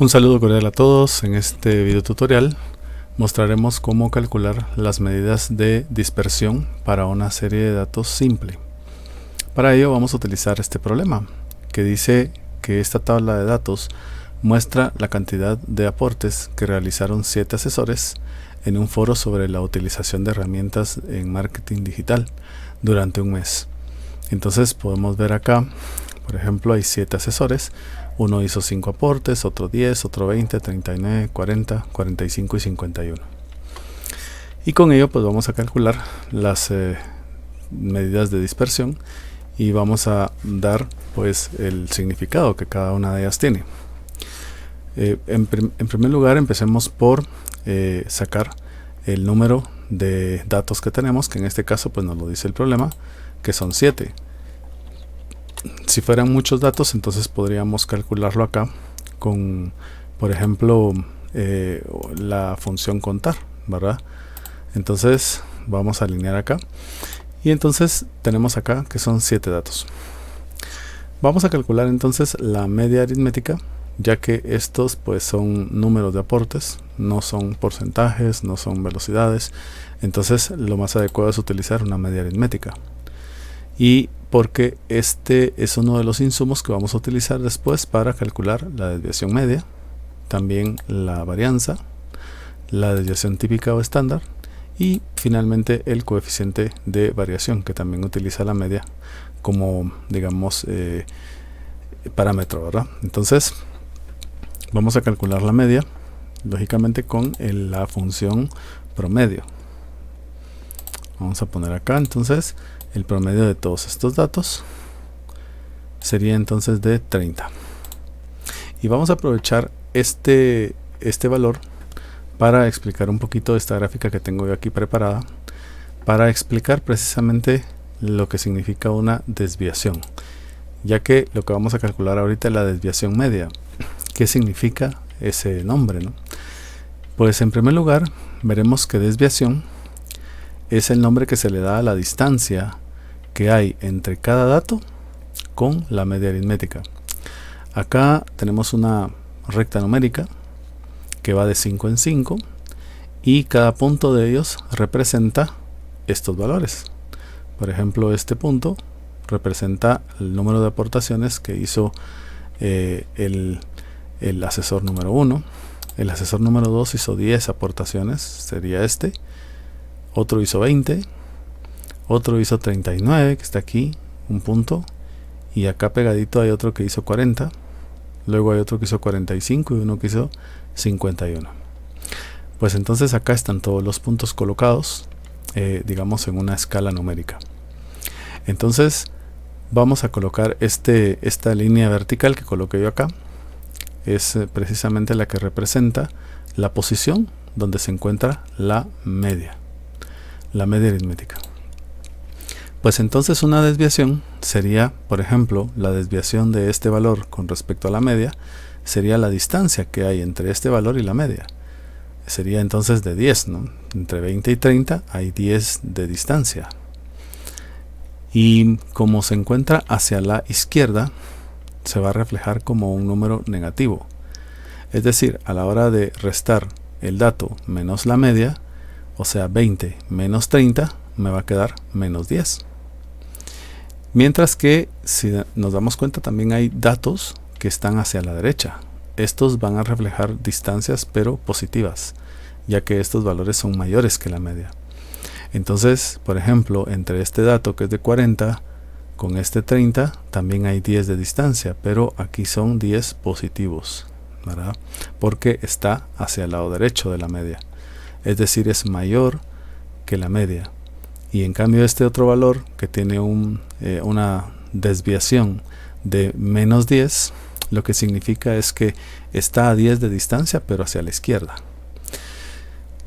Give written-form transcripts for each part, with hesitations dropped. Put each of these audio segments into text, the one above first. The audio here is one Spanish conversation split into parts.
Un saludo cordial a todos. En este video tutorial mostraremos cómo calcular las medidas de dispersión para una serie de datos simple. Para ello vamos a utilizar este problema que dice que esta tabla de datos muestra la cantidad de aportes que realizaron 7 asesores en un foro sobre la utilización de herramientas en marketing digital durante un mes. Entonces podemos ver acá, por ejemplo, hay 7 asesores. Uno hizo 5 aportes, otro 10, otro 20, 39, 40, 45 y 51. Y con ello pues vamos a calcular las medidas de dispersión y vamos a dar pues el significado que cada una de ellas tiene. En primer lugar empecemos por sacar el número de datos que tenemos, que en este caso pues nos lo dice el problema, que son 7. Si fueran muchos datos, entonces podríamos calcularlo acá con, por ejemplo, la función contar, ¿verdad? Entonces vamos a alinear acá y entonces tenemos acá que son 7 datos. Vamos a calcular entonces la media aritmética, ya que estos pues son números de aportes, no son porcentajes, no son velocidades. Entonces lo más adecuado es utilizar una media aritmética, y porque este es uno de los insumos que vamos a utilizar después para calcular la desviación media, también la varianza, la desviación típica o estándar y finalmente el coeficiente de variación, que también utiliza la media como, digamos, parámetro, ¿verdad? Entonces vamos a calcular la media lógicamente con la función promedio. Vamos a poner acá entonces el promedio de todos estos datos sería entonces de 30. Y vamos a aprovechar este valor para explicar un poquito esta gráfica que tengo yo aquí preparada, para explicar precisamente lo que significa una desviación, ya que lo que vamos a calcular ahorita es la desviación media. ¿Qué significa ese nombre, no? Pues en primer lugar veremos que desviación es el nombre que se le da a la distancia que hay entre cada dato con la media aritmética. Acá tenemos una recta numérica que va de 5 en 5 y cada punto de ellos representa estos valores. Por ejemplo, este punto representa el número de aportaciones que hizo el asesor número 1. El asesor número 2 hizo 10 aportaciones, sería este. Otro hizo 20. Otro hizo 39, que está aquí, un punto, y acá pegadito hay otro que hizo 40, luego hay otro que hizo 45 y uno que hizo 51. Pues entonces acá están todos los puntos colocados, digamos en una escala numérica. Entonces vamos a colocar esta línea vertical que coloqué yo acá, es precisamente la que representa la posición donde se encuentra la media aritmética. Pues entonces una desviación sería, por ejemplo, la desviación de este valor con respecto a la media, sería la distancia que hay entre este valor y la media. Sería entonces de 10, ¿no? Entre 20 y 30 hay 10 de distancia. Y como se encuentra hacia la izquierda, se va a reflejar como un número negativo. Es decir, a la hora de restar el dato menos la media, o sea 20 menos 30, me va a quedar menos 10. Mientras que si nos damos cuenta también hay datos que están hacia la derecha. Estos van a reflejar distancias pero positivas, ya que estos valores son mayores que la media. Entonces, por ejemplo, entre este dato que es de 40 con este 30 también hay 10 de distancia, pero aquí son 10 positivos, ¿verdad? Porque está hacia el lado derecho de la media, es decir, es mayor que la media. Y en cambio este otro valor que tiene una desviación de menos 10, lo que significa es que está a 10 de distancia pero hacia la izquierda.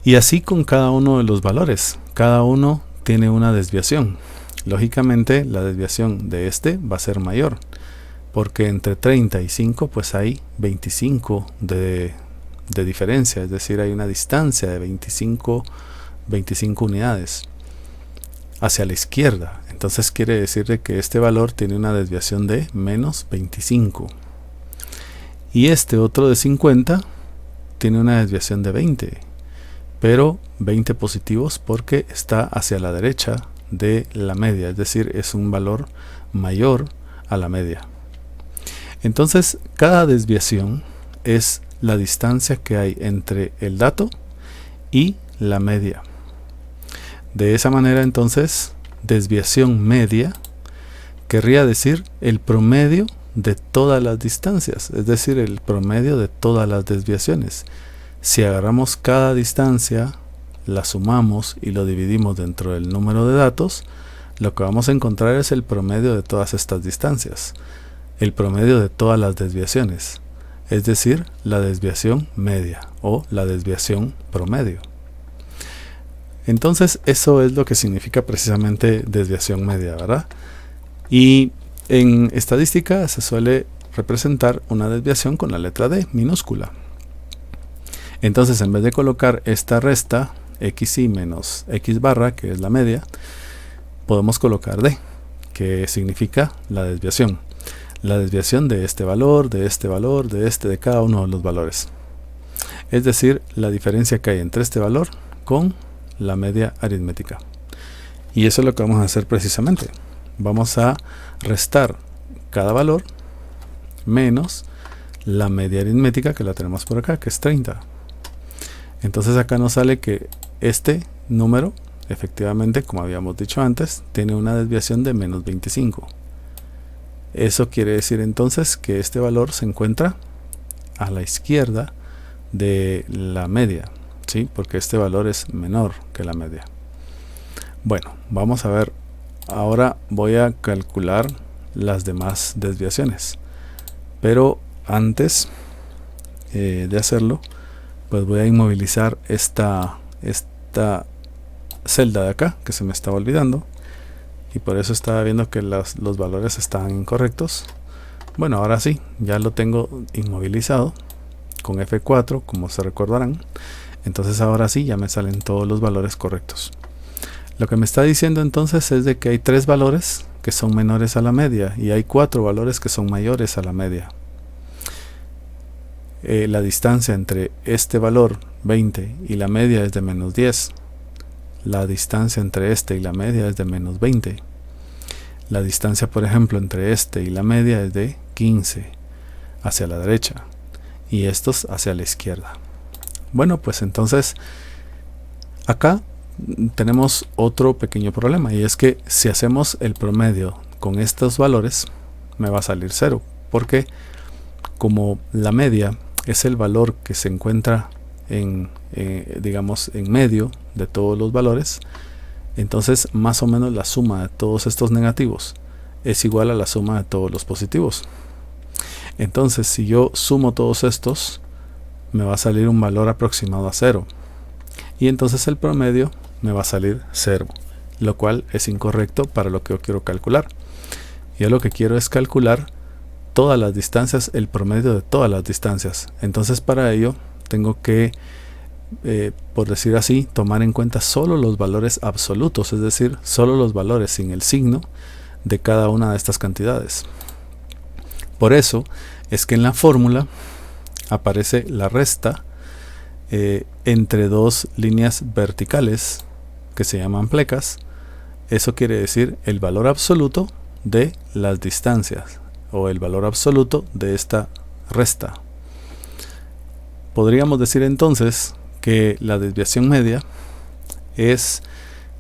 Y así con cada uno de los valores, cada uno tiene una desviación. Lógicamente la desviación de este va a ser mayor, porque entre 30 y 5 pues hay 25 de diferencia, es decir, hay una distancia de 25 unidades hacia la izquierda. Entonces quiere decir que este valor tiene una desviación de menos 25. Y este otro de 50 tiene una desviación de 20, pero 20 positivos porque está hacia la derecha de la media, es decir, es un valor mayor a la media. Entonces, cada desviación es la distancia que hay entre el dato y la media. De esa manera, entonces, desviación media querría decir el promedio de todas las distancias, es decir, el promedio de todas las desviaciones. Si agarramos cada distancia, la sumamos y lo dividimos dentro del número de datos, lo que vamos a encontrar es el promedio de todas estas distancias, el promedio de todas las desviaciones, es decir, la desviación media o la desviación promedio. Entonces, eso es lo que significa precisamente desviación media, ¿verdad? Y en estadística se suele representar una desviación con la letra D minúscula. Entonces, en vez de colocar esta resta xi menos x barra, que es la media, podemos colocar D, que significa la desviación. La desviación de este valor, de este valor, de cada uno de los valores. Es decir, la diferencia que hay entre este valor con la media aritmética. Y eso es lo que vamos a hacer precisamente. Vamos a restar cada valor menos la media aritmética, que la tenemos por acá, que es 30. Entonces acá nos sale que este número, efectivamente, como habíamos dicho antes, tiene una desviación de menos 25. Eso quiere decir entonces que este valor se encuentra a la izquierda de la media, ¿sí? Porque este valor es menor que la media. Bueno, vamos a ver. Ahora voy a calcular las demás desviaciones, pero antes de hacerlo, pues voy a inmovilizar esta celda de acá que se me estaba olvidando, y por eso estaba viendo que los valores estaban incorrectos. Bueno, ahora sí, ya lo tengo inmovilizado con F4, como se recordarán. Entonces ahora sí ya me salen todos los valores correctos. Lo que me está diciendo entonces es de que hay 3 valores que son menores a la media y hay 4 valores que son mayores a la media. La distancia entre este valor 20 y la media es de menos 10. La distancia entre este y la media es de menos 20. La distancia, por ejemplo, entre este y la media es de 15 hacia la derecha y estos hacia la izquierda. Bueno, pues entonces acá tenemos otro pequeño problema, y es que si hacemos el promedio con estos valores me va a salir 0, porque como la media es el valor que se encuentra digamos en medio de todos los valores, entonces más o menos la suma de todos estos negativos es igual a la suma de todos los positivos. Entonces si yo sumo todos estos me va a salir un valor aproximado a 0, y entonces el promedio me va a salir 0, lo cual es incorrecto para lo que yo quiero calcular. Yo lo que quiero es calcular todas las distancias, el promedio de todas las distancias. Entonces para ello tengo que, por decir así, tomar en cuenta solo los valores absolutos, es decir, solo los valores sin el signo de cada una de estas cantidades. Por eso es que en la fórmula aparece la resta entre dos líneas verticales que se llaman plecas. Eso quiere decir el valor absoluto de las distancias o el valor absoluto de esta resta. Podríamos decir entonces que la desviación media es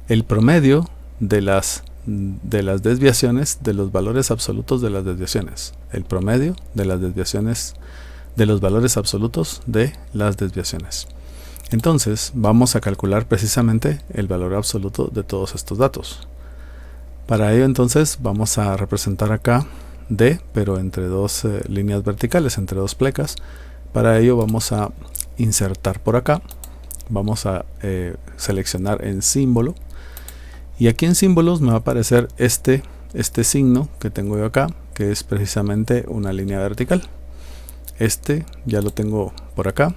el promedio de las desviaciones, de los valores absolutos de las desviaciones, el promedio de las desviaciones de los valores absolutos de las desviaciones. Entonces vamos a calcular precisamente el valor absoluto de todos estos datos. Para ello entonces vamos a representar acá D, pero entre dos líneas verticales, entre dos plecas. Para ello vamos a insertar por acá, vamos a seleccionar en símbolo, y aquí en símbolos me va a aparecer este signo que tengo yo acá, que es precisamente una línea vertical. Este ya lo tengo por acá.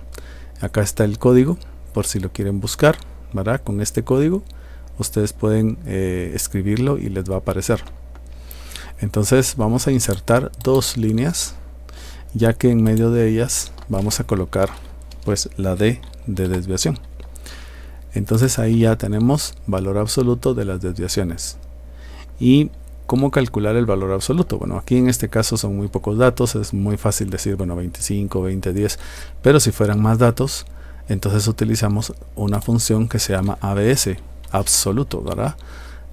Acá está el código por si lo quieren buscar, ¿verdad? Con este código ustedes pueden escribirlo y les va a aparecer. Entonces vamos a insertar dos líneas ya que en medio de ellas vamos a colocar pues la D de desviación. Entonces ahí ya tenemos valor absoluto de las desviaciones. ¿Y cómo calcular el valor absoluto? Bueno, aquí en este caso son muy pocos datos, es muy fácil decir, bueno, 25, 20, 10, pero si fueran más datos, entonces utilizamos una función que se llama ABS, absoluto, ¿verdad?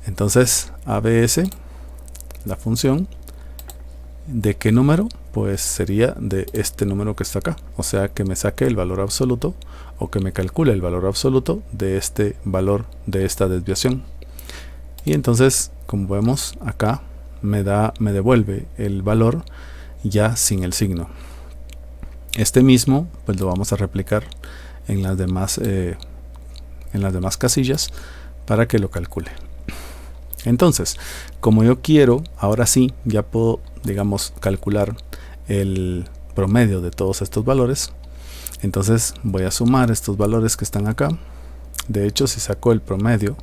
Entonces ABS, la función, ¿de qué número? Pues sería de este número que está acá, o sea que me saque el valor absoluto o que me calcule el valor absoluto de este valor de esta desviación. Y entonces, como vemos acá, me devuelve el valor ya sin el signo. Este mismo pues lo vamos a replicar en las demás casillas para que lo calcule. Entonces, como yo quiero, ahora sí, ya puedo, digamos, calcular el promedio de todos estos valores. Entonces voy a sumar estos valores que están acá. De hecho, si saco el promedio,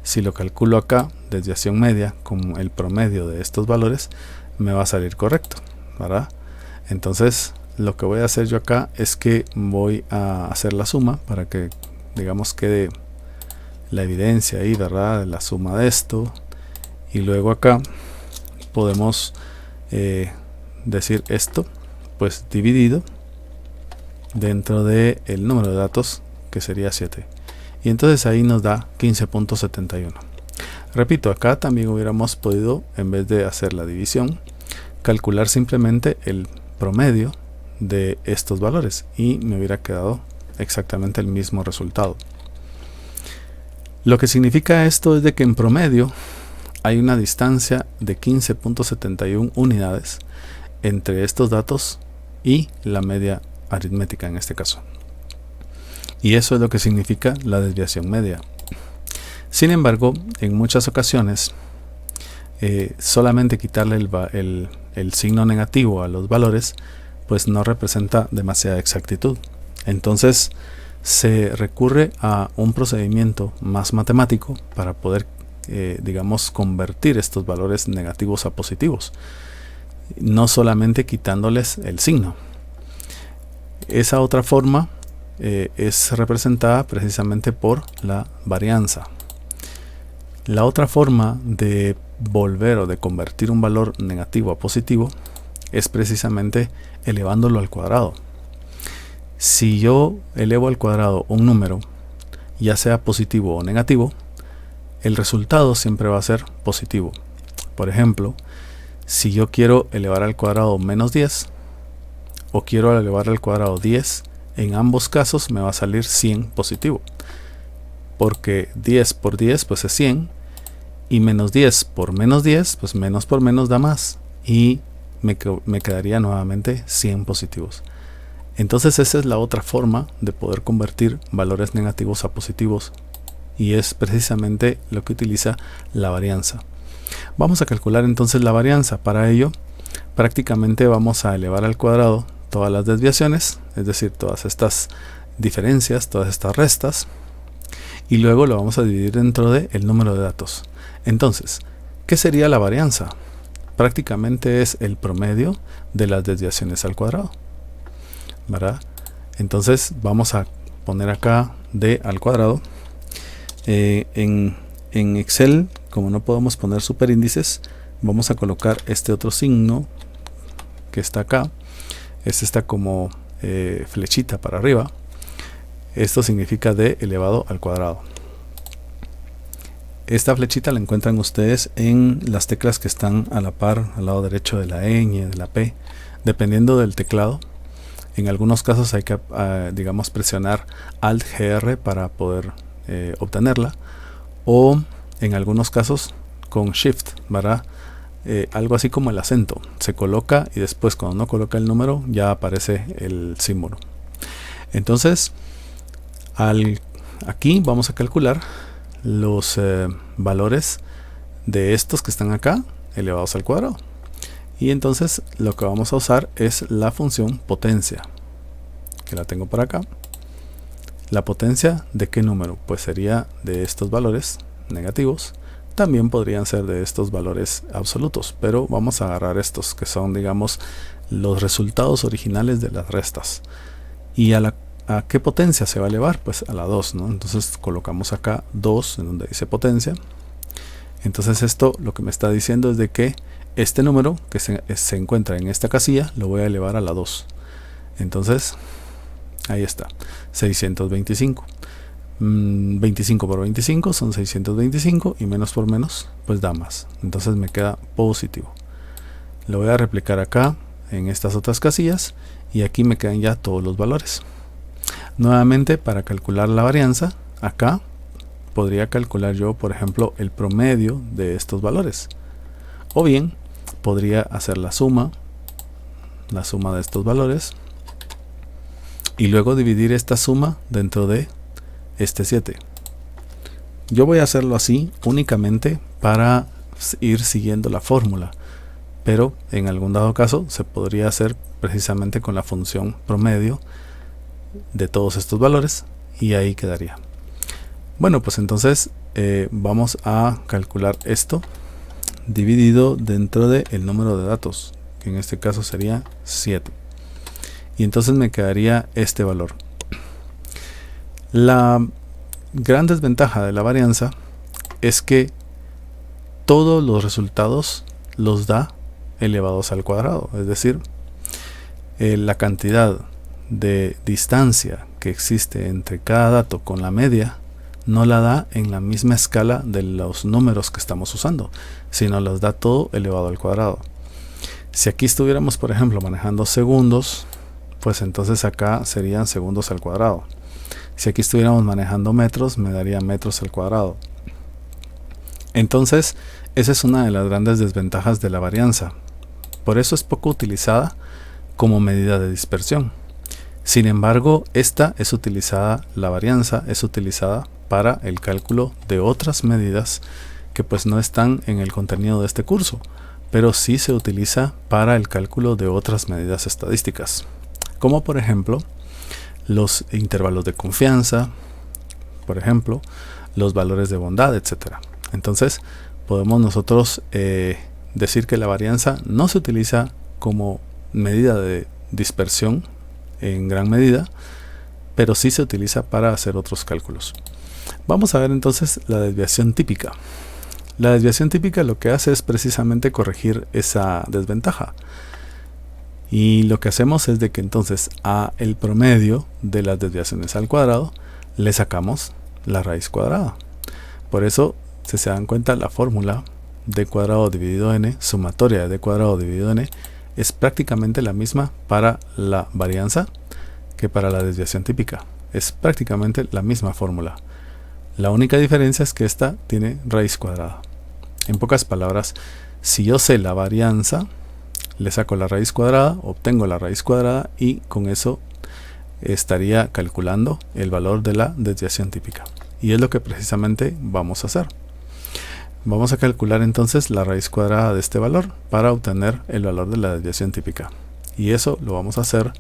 si lo calculo acá, desviación media, con el promedio de estos valores, me va a salir correcto, ¿verdad? Entonces, lo que voy a hacer yo acá es que voy a hacer la suma para que, digamos, quede la evidencia ahí, ¿verdad? La suma de esto. Y luego acá podemos decir esto, pues dividido dentro del número de datos, que sería 7. Y entonces ahí nos da 15.71. Repito, acá también hubiéramos podido, en vez de hacer la división, calcular simplemente el promedio de estos valores y me hubiera quedado exactamente el mismo resultado. Lo que significa esto es de que en promedio hay una distancia de 15.71 unidades entre estos datos y la media aritmética en este caso. Y eso es lo que significa la desviación media. Sin embargo, en muchas ocasiones, solamente quitarle el signo negativo a los valores, pues no representa demasiada exactitud. Entonces, se recurre a un procedimiento más matemático para poder, digamos, convertir estos valores negativos a positivos, no solamente quitándoles el signo. Esa otra forma es representada precisamente por la varianza. La otra forma de volver o de convertir un valor negativo a positivo es precisamente elevándolo al cuadrado. Si yo elevo al cuadrado un número, ya sea positivo o negativo, el resultado siempre va a ser positivo. Por ejemplo, si yo quiero elevar al cuadrado menos 10 o quiero elevar al cuadrado 10, en ambos casos me va a salir 100 positivo, porque 10 por 10 pues es 100 y menos 10 por menos 10 pues menos por menos da más y me quedaría nuevamente 100 positivos. Entonces esa es la otra forma de poder convertir valores negativos a positivos y es precisamente lo que utiliza la varianza. Vamos a calcular entonces la varianza. Para ello prácticamente vamos a elevar al cuadrado todas las desviaciones, es decir, todas estas diferencias, todas estas restas, y luego lo vamos a dividir dentro del número de datos. Entonces, ¿qué sería la varianza? Prácticamente es el promedio de las desviaciones al cuadrado, ¿verdad? Entonces vamos a poner acá d al cuadrado. En Excel, como no podemos poner superíndices, vamos a colocar este otro signo que está acá. Este está como flechita para arriba. Esto significa d elevado al cuadrado. Esta flechita la encuentran ustedes en las teclas que están a la par, al lado derecho de la ñ, de la p, dependiendo del teclado. En algunos casos hay que, digamos, presionar Alt-GR para poder obtenerla, o en algunos casos con Shift, ¿verdad? Algo así como el acento, se coloca y después cuando uno coloca el número ya aparece el símbolo. Entonces, aquí vamos a calcular los valores de estos que están acá elevados al cuadrado. Y entonces lo que vamos a usar es la función potencia, que la tengo por acá. La potencia de qué número? Pues sería de estos valores negativos. También podrían ser de estos valores absolutos, pero vamos a agarrar estos que son, digamos, los resultados originales de las restas. ¿Y a qué potencia se va a elevar? Pues a la 2, ¿no? Entonces colocamos acá 2 en donde dice potencia. Entonces esto lo que me está diciendo es de que este número que se encuentra en esta casilla lo voy a elevar a la 2. Entonces ahí está, 625. 25 por 25 son 625 y menos por menos pues da más. Entonces me queda positivo. Lo voy a replicar acá en estas otras casillas y aquí me quedan ya todos los valores. Nuevamente, para calcular la varianza, acá podría calcular yo, por ejemplo, el promedio de estos valores, o bien podría hacer la suma de estos valores y luego dividir esta suma dentro de este 7. Yo voy a hacerlo así únicamente para ir siguiendo la fórmula, pero en algún dado caso se podría hacer precisamente con la función promedio de todos estos valores y ahí quedaría. Bueno, pues entonces vamos a calcular esto dividido dentro del número de datos, que en este caso sería 7, y entonces me quedaría este valor. La gran desventaja de la varianza es que todos los resultados los da elevados al cuadrado, es decir, la cantidad de distancia que existe entre cada dato con la media no la da en la misma escala de los números que estamos usando, sino los da todo elevado al cuadrado. Si aquí estuviéramos, por ejemplo, manejando segundos, pues entonces acá serían segundos al cuadrado. Si aquí estuviéramos manejando metros, me daría metros al cuadrado. Entonces, esa es una de las grandes desventajas de la varianza. Por eso es poco utilizada como medida de dispersión. Sin embargo, la varianza es utilizada para el cálculo de otras medidas que pues no están en el contenido de este curso, pero sí se utiliza para el cálculo de otras medidas estadísticas, como por ejemplo los intervalos de confianza, por ejemplo, los valores de bondad, etc. Entonces, podemos nosotros decir que la varianza no se utiliza como medida de dispersión en gran medida, pero sí se utiliza para hacer otros cálculos. Vamos a ver entonces la desviación típica. La desviación típica lo que hace es precisamente corregir esa desventaja. Y lo que hacemos es de que entonces a el promedio de las desviaciones al cuadrado le sacamos la raíz cuadrada. Por eso, si se dan cuenta, la fórmula d cuadrado dividido n, sumatoria de d cuadrado dividido n, es prácticamente la misma para la varianza que para la desviación típica. Es prácticamente la misma fórmula. La única diferencia es que esta tiene raíz cuadrada. En pocas palabras, si yo sé la varianza, le saco la raíz cuadrada, obtengo la raíz cuadrada y con eso estaría calculando el valor de la desviación típica. Y es lo que precisamente vamos a hacer. Vamos a calcular entonces la raíz cuadrada de este valor para obtener el valor de la desviación típica. Y eso lo vamos a hacer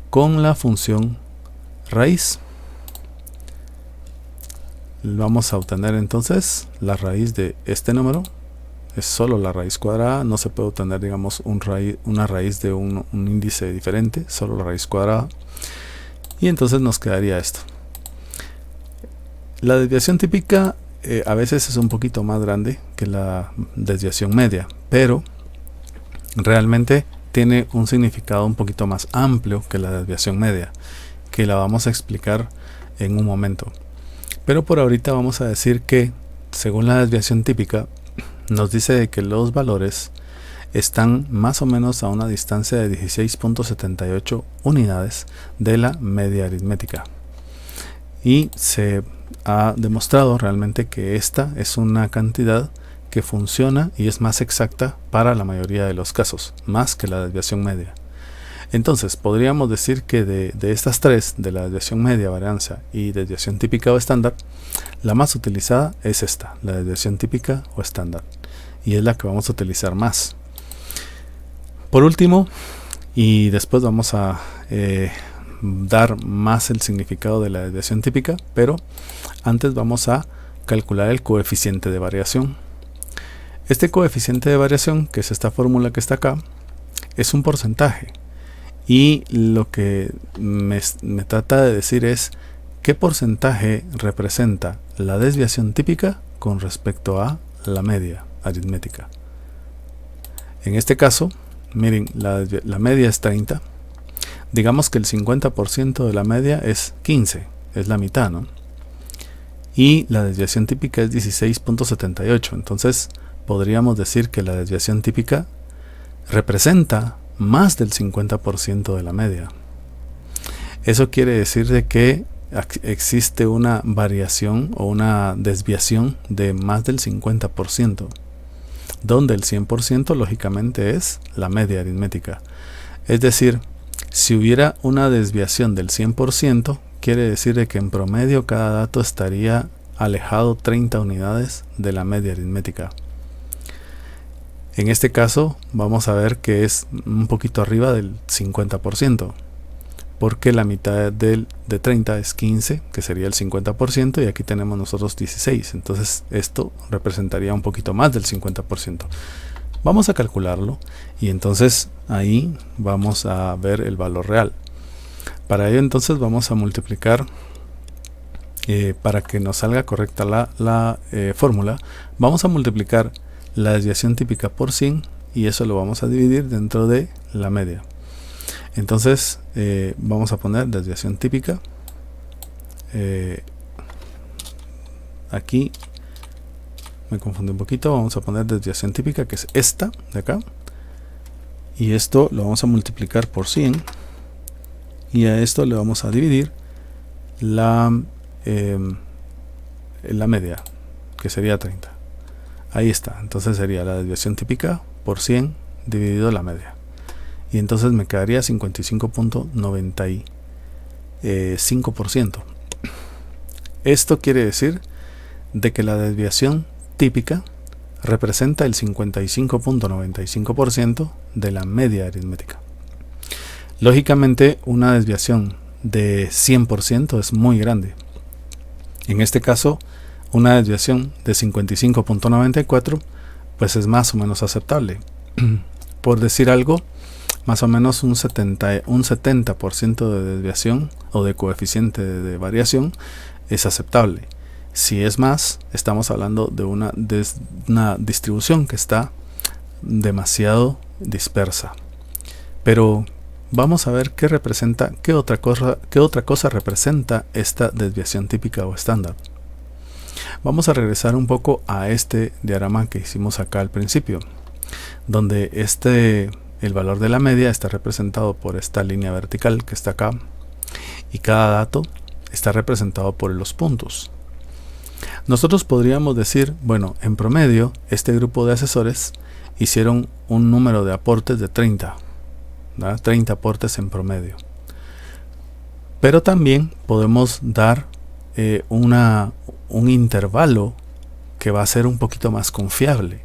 con la función raíz. Vamos a obtener entonces la raíz de este número. Es solo la raíz cuadrada, no se puede obtener, digamos, una raíz de un índice diferente, solo la raíz cuadrada. Y entonces nos quedaría esto. La desviación típica a veces es un poquito más grande que la desviación media, pero realmente tiene un significado un poquito más amplio que la desviación media, que la vamos a explicar en un momento. Pero por ahorita vamos a decir que, según la desviación típica, nos dice que los valores están más o menos a una distancia de 16.78 unidades de la media aritmética. Y se ha demostrado realmente que esta es una cantidad que funciona y es más exacta para la mayoría de los casos, más que la desviación media. Entonces, podríamos decir que de estas tres, de la desviación media, varianza y desviación típica o estándar, la más utilizada es esta, la desviación típica o estándar, y es la que vamos a utilizar más. Por último, y después vamos a dar más el significado de la desviación típica, pero antes vamos a calcular el coeficiente de variación. Este coeficiente de variación, que es esta fórmula que está acá, es un porcentaje. Y lo que me trata de decir es qué porcentaje representa la desviación típica con respecto a la media aritmética. En este caso, miren, la media es 30. Digamos que el 50% de la media es 15, es la mitad, ¿no? Y la desviación típica es 16.78. Entonces, podríamos decir que la desviación típica representa más del 50% de la media. Eso quiere decir de que existe una variación o una desviación de más del 50%, donde el 100% lógicamente es la media aritmética. Es decir, si hubiera una desviación del 100%, quiere decir de que en promedio cada dato estaría alejado 30 unidades de la media aritmética. En este caso vamos a ver que es un poquito arriba del 50%, porque la mitad de 30 es 15, que sería el 50%, y aquí tenemos nosotros 16. Entonces esto representaría un poquito más del 50%. Vamos a calcularlo y entonces ahí vamos a ver el valor real. Para ello entonces vamos a multiplicar, para que nos salga correcta la fórmula, vamos a multiplicar la desviación típica por 100 y eso lo vamos a dividir dentro de la media. Entonces vamos a poner desviación típica, aquí me confundí un poquito, vamos a poner desviación típica, que es esta de acá, y esto lo vamos a multiplicar por 100 y a esto le vamos a dividir la media, que sería 30. Ahí está, entonces sería la desviación típica por 100 dividido la media. Y entonces me quedaría 55.95%. Esto quiere decir de que la desviación típica representa el 55.95% de la media aritmética. Lógicamente, una desviación de 100% es muy grande. En este caso, una desviación de 55.94 pues es más o menos aceptable. Por decir algo, más o menos un 70% de desviación o de coeficiente de variación es aceptable. Si es más, estamos hablando de una distribución que está demasiado dispersa. Pero vamos a ver qué representa, qué otra cosa representa esta desviación típica o estándar. Vamos a regresar un poco a este diagrama que hicimos acá al principio, donde el valor de la media está representado por esta línea vertical que está acá, y cada dato está representado por los puntos. Nosotros podríamos decir, bueno, en promedio este grupo de asesores hicieron un número de aportes de 30, ¿verdad? 30 aportes en promedio. Pero también podemos dar un intervalo que va a ser un poquito más confiable.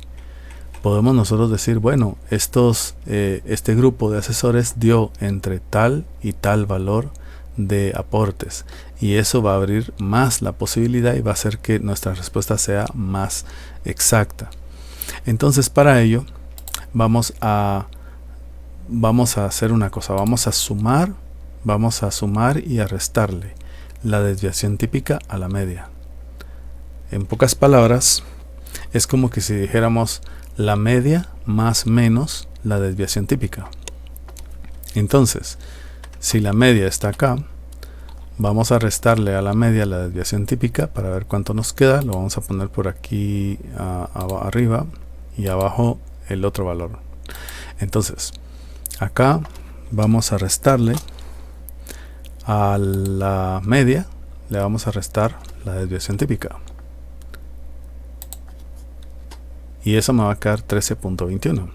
Podemos nosotros decir, bueno, este grupo de asesores dio entre tal y tal valor de aportes, y eso va a abrir más la posibilidad y va a hacer que nuestra respuesta sea más exacta. Entonces, para ello vamos a hacer una cosa, vamos a sumar y a restarle la desviación típica a la media. En pocas palabras, es como que si dijéramos la media más menos la desviación típica. Entonces, si la media está acá, vamos a restarle a la media la desviación típica para ver cuánto nos queda. Lo vamos a poner por aquí arriba, y abajo el otro valor. Entonces, acá vamos a restarle a la media, le vamos a restar la desviación típica. Y eso me va a quedar 13.21.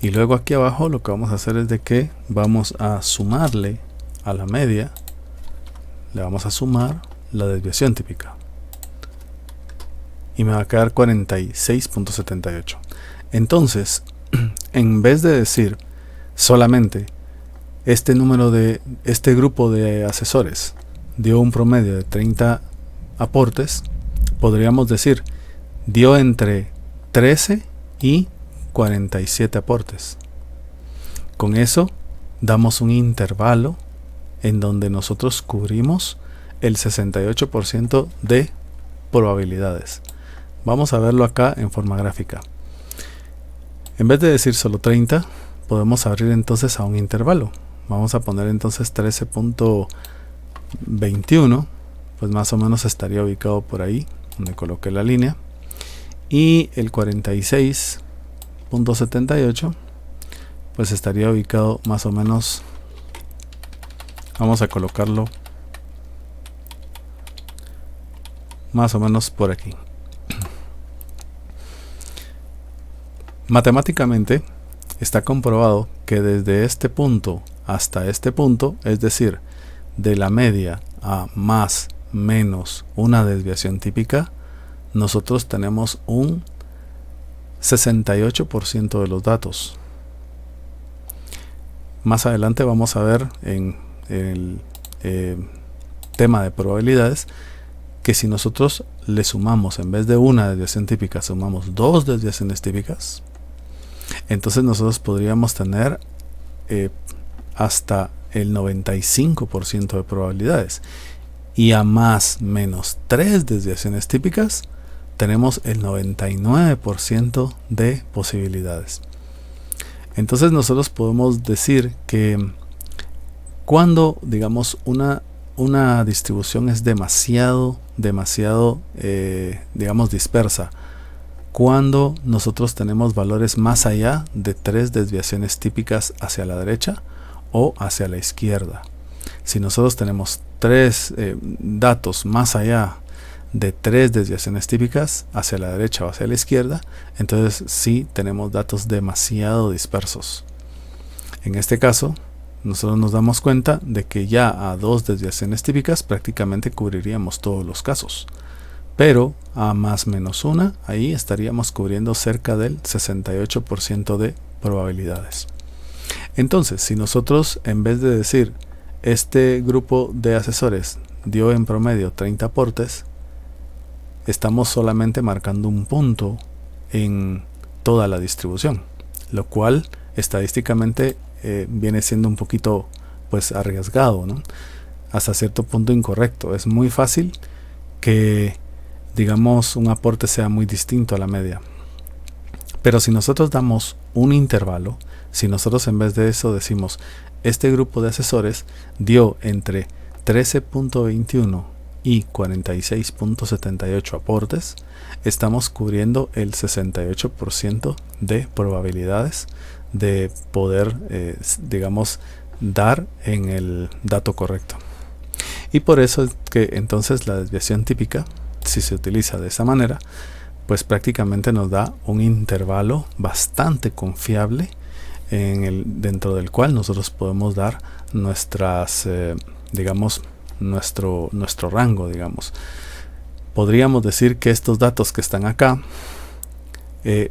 Y luego aquí abajo lo que vamos a hacer es de que vamos a sumarle a la media, le vamos a sumar la desviación típica. Y me va a quedar 46.78. Entonces, en vez de decir solamente este grupo de asesores dio un promedio de 30 aportes, podríamos decir dio entre 13 y 47 aportes. Con eso damos un intervalo en donde nosotros cubrimos el 68% de probabilidades. Vamos a verlo acá en forma gráfica. En vez de decir solo 30, podemos abrir entonces a un intervalo. Vamos a poner entonces 13.21, pues más o menos estaría ubicado por ahí, donde coloqué la línea. Y el 46.78, pues estaría ubicado más o menos, vamos a colocarlo más o menos por aquí. Matemáticamente está comprobado que desde este punto hasta este punto, es decir, de la media a más menos una desviación típica, nosotros tenemos un 68% de los datos. Más adelante vamos a ver en el tema de probabilidades que si nosotros le sumamos, en vez de una desviación típica, sumamos dos desviaciones típicas, entonces nosotros podríamos tener hasta el 95% de probabilidades. Y a más menos 3 desviaciones típicas, tenemos el 99% de posibilidades. Entonces nosotros podemos decir que cuando, digamos, una distribución es demasiado, digamos, dispersa, cuando nosotros tenemos valores más allá de 3 desviaciones típicas hacia la derecha o hacia la izquierda. Si nosotros tenemos 3 datos más allá de 3 desviaciones típicas hacia la derecha o hacia la izquierda, entonces sí tenemos datos demasiado dispersos. En este caso, nosotros nos damos cuenta de que ya a 2 desviaciones típicas prácticamente cubriríamos todos los casos. Pero a más menos una, ahí estaríamos cubriendo cerca del 68% de probabilidades. Entonces, si nosotros, en vez de decir este grupo de asesores dio en promedio 30 aportes, estamos solamente marcando un punto en toda la distribución, lo cual estadísticamente viene siendo un poquito pues arriesgado, ¿no? Hasta cierto punto incorrecto. Es muy fácil que, digamos, un aporte sea muy distinto a la media. Pero si nosotros damos un intervalo, si nosotros en vez de eso decimos este grupo de asesores dio entre 13.21 y 46.78 aportes, estamos cubriendo el 68% de probabilidades de poder, digamos, dar en el dato correcto. Y por eso es que entonces la desviación típica, si se utiliza de esa manera, pues prácticamente nos da un intervalo bastante confiable dentro del cual nosotros podemos dar nuestras, digamos, nuestro rango, digamos. Podríamos decir que estos datos que están acá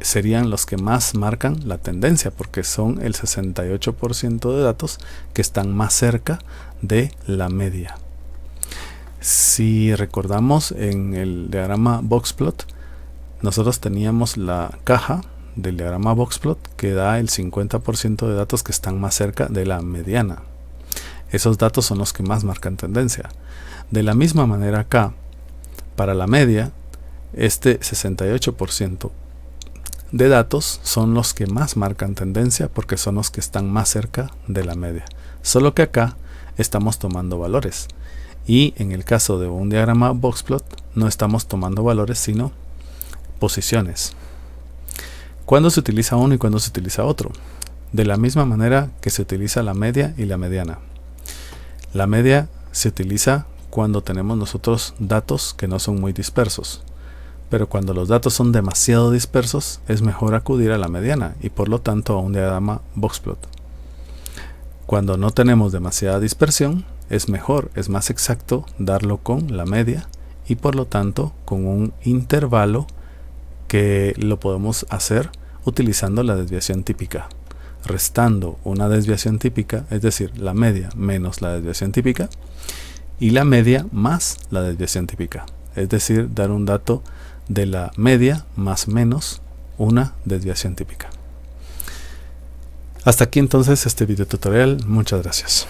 serían los que más marcan la tendencia, porque son el 68% de datos que están más cerca de la media. Si recordamos, en el diagrama Boxplot, nosotros teníamos la caja del diagrama Boxplot que da el 50% de datos que están más cerca de la mediana. Esos datos son los que más marcan tendencia. De la misma manera acá, para la media, este 68% de datos son los que más marcan tendencia porque son los que están más cerca de la media. Solo que acá estamos tomando valores. Y en el caso de un diagrama Boxplot no estamos tomando valores sino posiciones. ¿Cuándo se utiliza uno y cuándo se utiliza otro? De la misma manera que se utiliza la media y la mediana. La media se utiliza cuando tenemos nosotros datos que no son muy dispersos. Pero cuando los datos son demasiado dispersos, es mejor acudir a la mediana y por lo tanto a un diagrama Boxplot. Cuando no tenemos demasiada dispersión, es mejor, es más exacto darlo con la media y por lo tanto con un intervalo que lo podemos hacer utilizando la desviación típica, restando una desviación típica, es decir, la media menos la desviación típica y la media más la desviación típica, es decir, dar un dato de la media más menos una desviación típica. Hasta aquí entonces este video tutorial. Muchas gracias.